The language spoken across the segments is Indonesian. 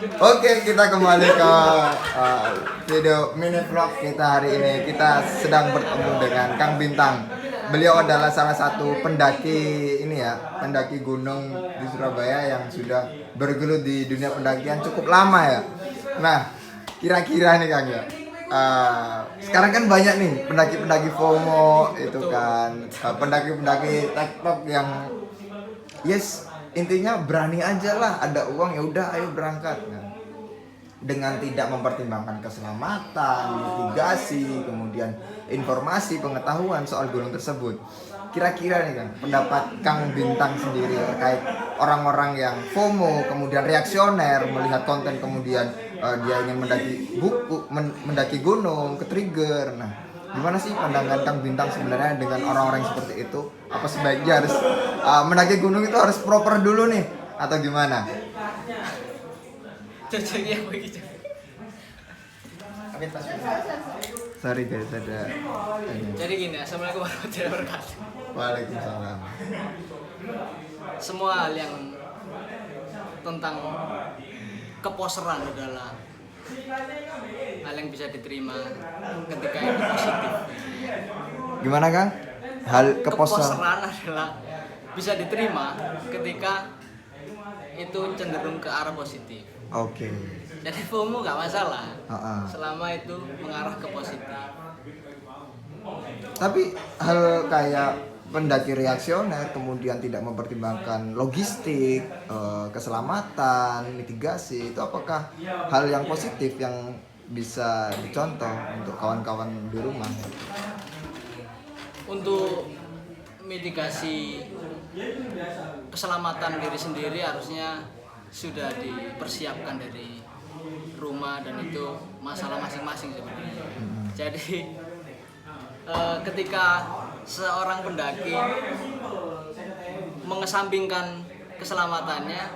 Oke, kita kembali ke video mini vlog kita hari ini. Kita sedang bertemu dengan Kang Bintang. Beliau adalah salah satu pendaki ini ya, pendaki gunung di Surabaya yang sudah bergelut di dunia pendakian cukup lama ya. Nah, kira-kira nih Kang ya, sekarang kan banyak nih pendaki-pendaki FOMO itu kan, pendaki-pendaki TikTok yang yes, intinya berani aja lah, ada uang ya udah ayo berangkat. Nah, dengan tidak mempertimbangkan keselamatan, mitigasi, kemudian informasi, pengetahuan soal gunung tersebut. Kira-kira nih kan pendapat Kang Bintang sendiri terkait orang-orang yang FOMO, kemudian reaksioner melihat konten, kemudian dia ingin mendaki gunung, ke trigger. Nah, gimana sih pandangan Kang Bintang sebenarnya dengan orang-orang yang seperti itu? Apa sebaiknya harus mendaki gunung itu harus proper dulu nih atau gimana? Cocoknya begitu. Sorry guys, ada. Jadi gini, assalamualaikum warahmatullahi wabarakatuh. Waalaikumsalam. Semua hal yang tentang keposeran adalah hal yang bisa diterima ketika itu positif. Gimana Kang? Hal Keposeran adalah bisa diterima ketika itu cenderung ke arah positif. Oke. Jadi FOMO nggak masalah, selama itu mengarah ke positif. Tapi hal kayak pendaki reaksioner kemudian tidak mempertimbangkan logistik, keselamatan, mitigasi, itu apakah hal yang positif yang bisa dicontoh untuk kawan-kawan di rumah? Untuk mitigasi keselamatan diri sendiri harusnya sudah dipersiapkan dari rumah, dan itu masalah masing-masing sebenarnya. Jadi ketika seorang pendaki mengesampingkan keselamatannya,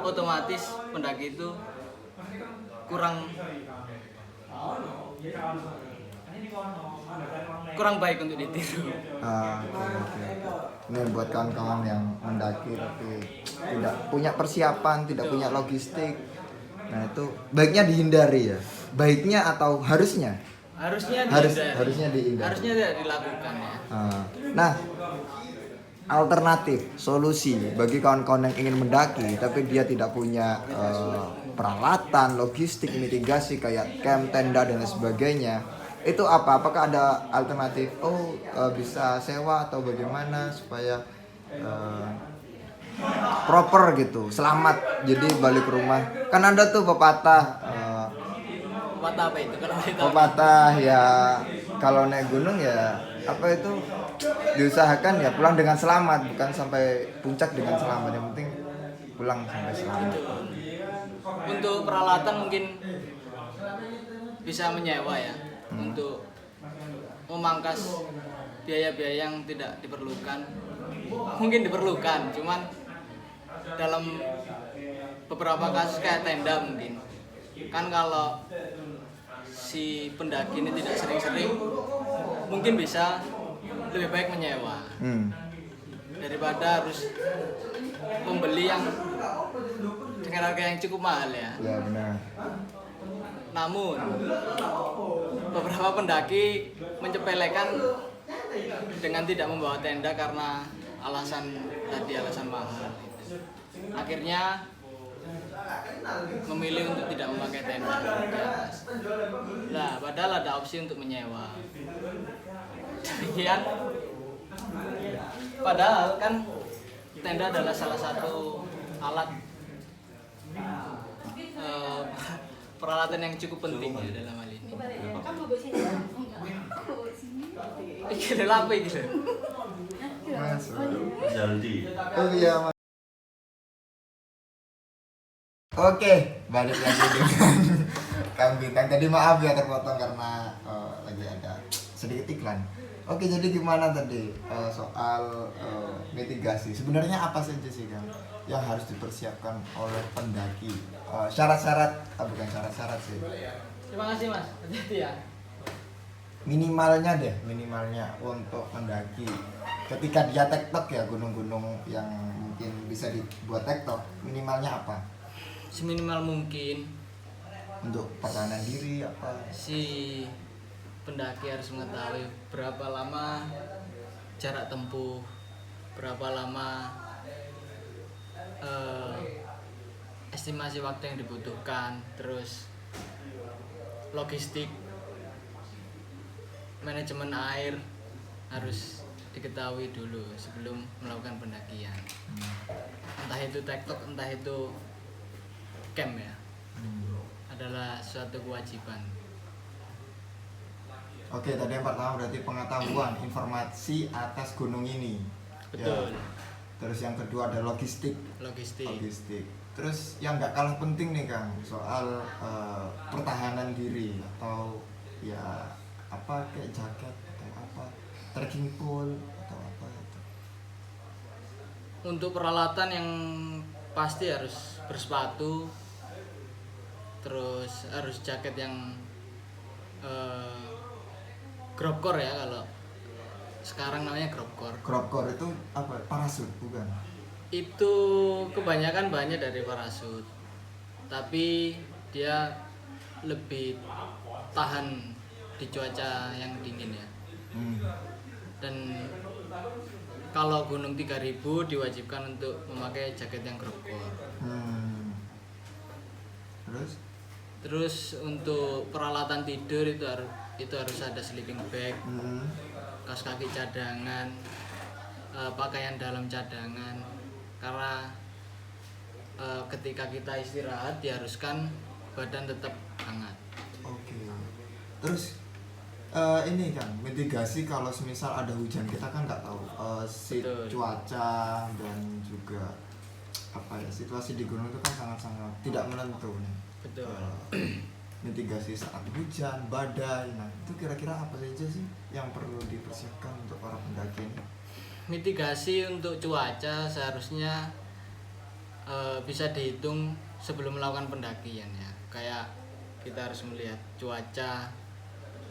otomatis pendaki itu kurang baik untuk ditiru. Okay. Ini buat kawan-kawan yang mendaki tapi tidak punya persiapan, tidak punya logistik. Nah, itu baiknya dihindari ya. Baiknya atau harusnya? Harusnya dihindari. Harusnya tidak dilakukan ya. Nah, alternatif solusi bagi kawan-kawan yang ingin mendaki tapi dia tidak punya peralatan, logistik, mitigasi kayak camp, tenda dan lain sebagainya. Itu apa? Apakah ada alternatif? Bisa sewa atau bagaimana supaya proper gitu, selamat jadi balik ke rumah. Kan ada tuh pepatah Apa itu? pepatah ya, kalau naik gunung ya apa itu, diusahakan ya pulang dengan selamat, bukan sampai puncak dengan selamat, yang penting pulang sampai selamat. Untuk peralatan mungkin bisa menyewa ya, untuk memangkas biaya-biaya yang tidak diperlukan. Mungkin diperlukan, cuman dalam beberapa kasus kayak tenda mungkin. Kan kalau si pendaki ini tidak sering-sering, mungkin bisa lebih baik menyewa daripada harus membeli yang dengan harga yang cukup mahal ya. Ya benar. Namun beberapa pendaki menyepelekan dengan tidak membawa tenda karena alasan mahal. Akhirnya memilih untuk tidak memakai tenda. Nah, padahal ada opsi untuk menyewa. Demikian. Padahal kan tenda adalah salah satu alat peralatan yang cukup penting ya dalam hal ini. Iki apa iki? Mas. Jaldi. Oh iya, Mas. Oke, balik lagi dengan Kang Bintang. Tadi maaf ya terpotong karena lagi ada sedikit iklan. Oke, jadi gimana tadi soal mitigasi? Sebenarnya apa saja sih Kang yang harus dipersiapkan oleh pendaki? Syarat-syarat, bukan syarat-syarat sih. Terima kasih Mas, hati-hati ya. Minimalnya untuk mendaki. Ketika dia TikTok ya, gunung-gunung yang mungkin bisa dibuat TikTok, minimalnya apa? seminimal mungkin untuk pertahanan diri apa? si pendaki harus mengetahui berapa lama jarak tempuh, berapa lama estimasi waktu yang dibutuhkan, terus logistik, manajemen air harus diketahui dulu sebelum melakukan pendakian. Entah itu tektok, entah itu camp ya, adalah suatu kewajiban. Oke, tadi yang pertama berarti pengetahuan, informasi atas gunung ini. Betul. Ya. Terus yang kedua ada logistik. Logistik. Terus yang nggak kalah penting nih Kang, soal pertahanan diri atau ya apa kayak jaket atau apa, trekking pole atau apa itu. Untuk peralatan yang pasti harus bersepatu, terus harus jaket yang gropcore ya, kalau sekarang namanya gropcore. Gropcore itu apa? Parasut bukan? Itu kebanyakan bahannya dari parasut, tapi dia lebih tahan di cuaca yang dingin ya. Dan kalau gunung 3000 diwajibkan untuk memakai jaket yang gropcore. Terus untuk peralatan tidur itu harus ada sleeping bag, kaos kaki cadangan, pakaian dalam cadangan, karena ketika kita istirahat diharuskan badan tetap hangat. Oke. Terus ini kan mitigasi kalau semisal ada hujan, kita kan nggak tahu cuaca dan juga apa ya, situasi di gunung itu kan sangat-sangat tidak menentu nih. Betul. Mitigasi saat hujan, badai, nah itu kira-kira apa saja sih yang perlu dipersiapkan untuk para pendaki ini? Mitigasi untuk cuaca seharusnya bisa dihitung sebelum melakukan pendakian ya. Kayak kita harus melihat cuaca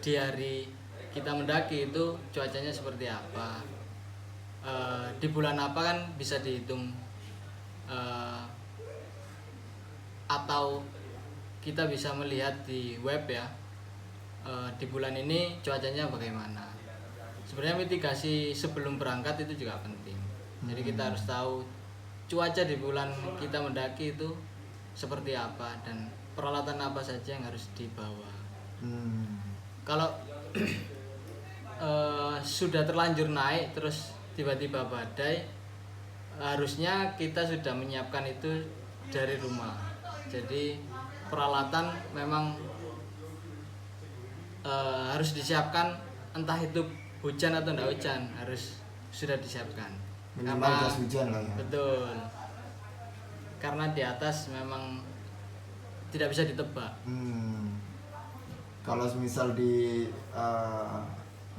di hari kita mendaki itu cuacanya seperti apa, di bulan apa kan bisa dihitung, atau kita bisa melihat di web ya, di bulan ini cuacanya bagaimana. Sebenarnya mitigasi sebelum berangkat itu juga penting. Jadi kita harus tahu cuaca di bulan kita mendaki itu seperti apa dan peralatan apa saja yang harus dibawa. Kalau sudah terlanjur naik terus tiba-tiba badai, harusnya kita sudah menyiapkan itu dari rumah. Jadi peralatan memang harus disiapkan, entah itu hujan atau tidak hujan harus sudah disiapkan. Minimal jas hujan lah ya. Betul. Karena di atas memang tidak bisa ditebak. Kalau misal di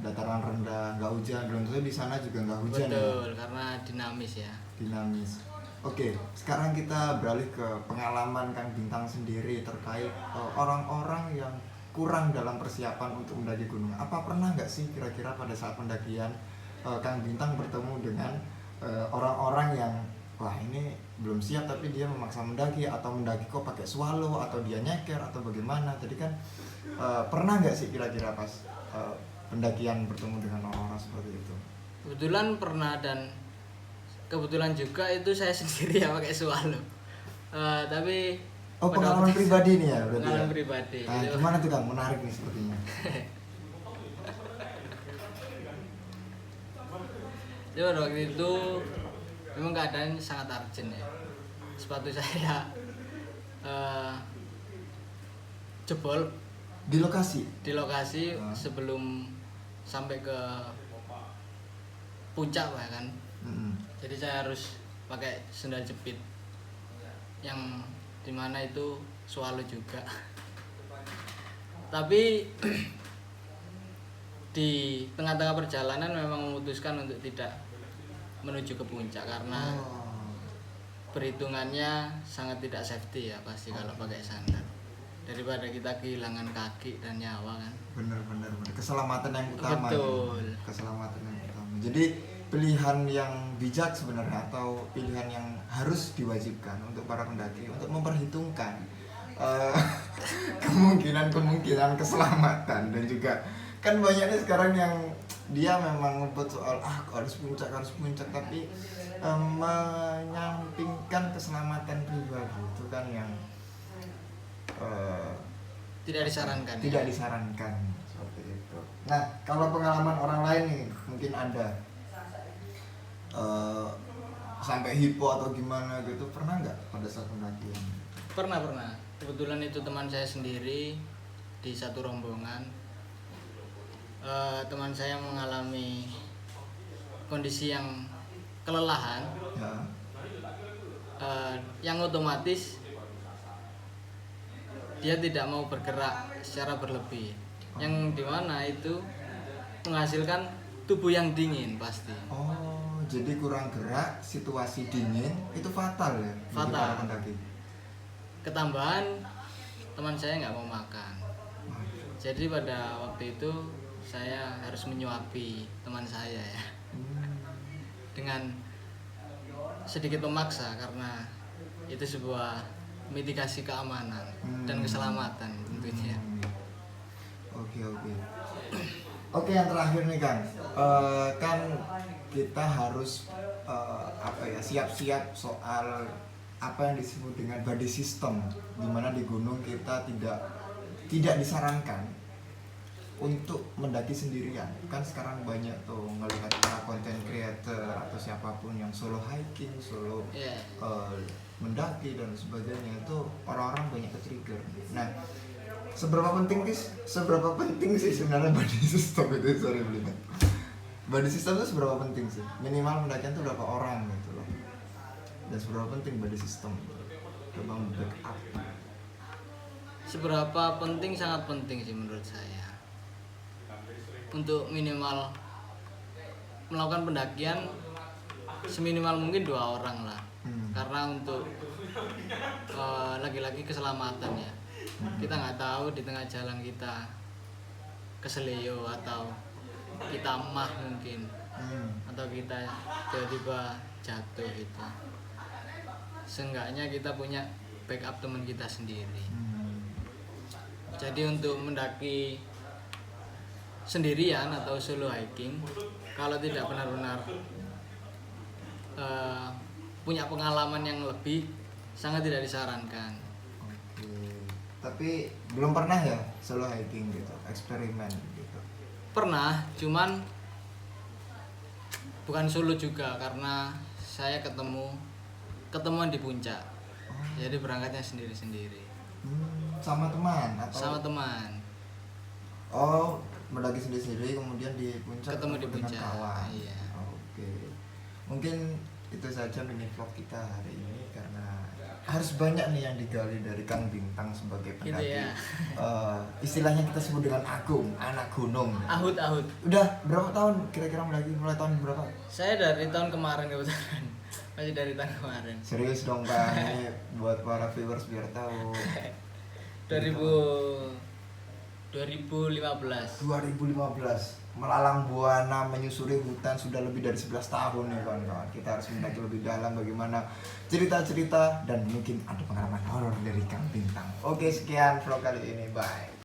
dataran rendah nggak hujan, belum tentu di sana juga nggak hujan. Betul, ya? Karena dinamis ya. Dinamis. Oke, sekarang kita beralih ke pengalaman Kang Bintang sendiri terkait orang-orang yang kurang dalam persiapan untuk mendaki gunung. Apa pernah nggak sih kira-kira pada saat pendakian Kang Bintang bertemu dengan orang-orang yang wah ini belum siap tapi dia memaksa mendaki, atau mendaki kok pakai swallow, atau dia nyeker atau bagaimana? Jadi kan pernah nggak sih kira-kira pas pendakian bertemu dengan orang-orang seperti itu? Kebetulan pernah, dan kebetulan juga itu saya sendiri yang pakai swallow. Tapi pengalaman pribadi nih ya berarti. Pengalaman ya? pribadi. Nah, gimana tuh Kang? Menarik nih sepertinya. Jadi waktu itu memang keadaan sangat urgent ya. Sepatu saya jebol Di lokasi sebelum sampai ke puncak bahkan. Jadi saya harus pakai sendal jepit yang dimana itu swallow juga. Tapi di tengah-tengah perjalanan memang memutuskan untuk tidak menuju ke puncak karena perhitungannya sangat tidak safety ya pasti kalau pakai sandal, daripada kita kehilangan kaki dan nyawa kan. Bener keselamatan yang utama. Betul. Keselamatan yang utama. Jadi pilihan yang bijak sebenarnya, atau pilihan yang harus diwajibkan untuk para pendaki untuk memperhitungkan eh, kemungkinan keselamatan. Dan juga kan banyaknya sekarang yang dia memang ngebut soal harus puncak tapi menyampingkan keselamatan pribadi itu kan yang tidak disarankan. Tidak disarankan seperti itu. Nah, kalau pengalaman orang lain nih, mungkin Anda sampai hipo atau gimana gitu, pernah nggak pada saat pendakian? Pernah. Kebetulan itu teman saya sendiri di satu rombongan. Teman saya mengalami kondisi yang kelelahan, Ya. yang otomatis dia tidak mau bergerak secara berlebih, yang dimana itu menghasilkan tubuh yang dingin pasti. Oh, jadi kurang gerak, situasi dingin itu fatal ya? Bagi Fatal. para pendaki. Ketambahan teman saya nggak mau makan. Jadi pada waktu itu saya harus menyuapi teman saya ya, dengan sedikit memaksa karena itu sebuah mitigasi keamanan dan keselamatan tentunya. Oke. Oke, yang terakhir nih Kang, kan kita harus siap-siap soal apa yang disebut dengan body system, dimana di gunung kita tidak disarankan untuk mendaki sendirian. Kan sekarang banyak tuh ngelihat para content creator atau siapapun yang solo hiking, solo mendaki dan sebagainya, itu orang-orang banyak ke-trigger. Nah, seberapa penting sih sebenarnya body system itu? Body system itu seberapa penting sih? Minimal pendakian itu berapa orang gitu loh. Dan seberapa penting body system? Coba backup. Seberapa penting? Sangat penting sih menurut saya. Untuk minimal melakukan pendakian seminimal mungkin 2 orang lah. Karena untuk lagi-lagi keselamatan ya. Kita nggak tahu di tengah jalan kita keseleo atau kita mah mungkin, atau kita tiba-tiba jatuh gitu. Seenggaknya kita punya backup teman kita sendiri. Jadi untuk mendaki sendirian atau solo hiking, kalau tidak benar-benar punya pengalaman yang lebih, sangat tidak disarankan. Oke. Tapi belum pernah ya solo hiking gitu, eksperimen gitu? Pernah, cuman bukan solo juga karena saya ketemuan di puncak. Jadi berangkatnya sendiri-sendiri. Sama teman atau? Sama teman. Oh, mendaki sendiri-sendiri kemudian di puncak Ketemu di dengan puncak. kawan. Iya. Oke. Mungkin itu saja mini vlog kita hari ini, karena harus banyak nih yang digali dari Kang Bintang sebagai Gitu pendaki. ya. Istilahnya kita sebut dengan agung, anak gunung. Ahut-ahut. Udah berapa tahun kira-kira mendaki? Mulai tahun berapa? Saya dari tahun kemarin kebetulan. Masih dari tahun kemarin. Serius dong Kang, ini buat para viewers biar tahu. 2015. Melalang buana menyusuri hutan sudah lebih dari 11 tahun nih kawan-kawan. Kita harus mendaki lebih dalam bagaimana cerita-cerita dan mungkin ada pengalaman horor dari Kang Bintang. Oke, sekian vlog kali ini, bye.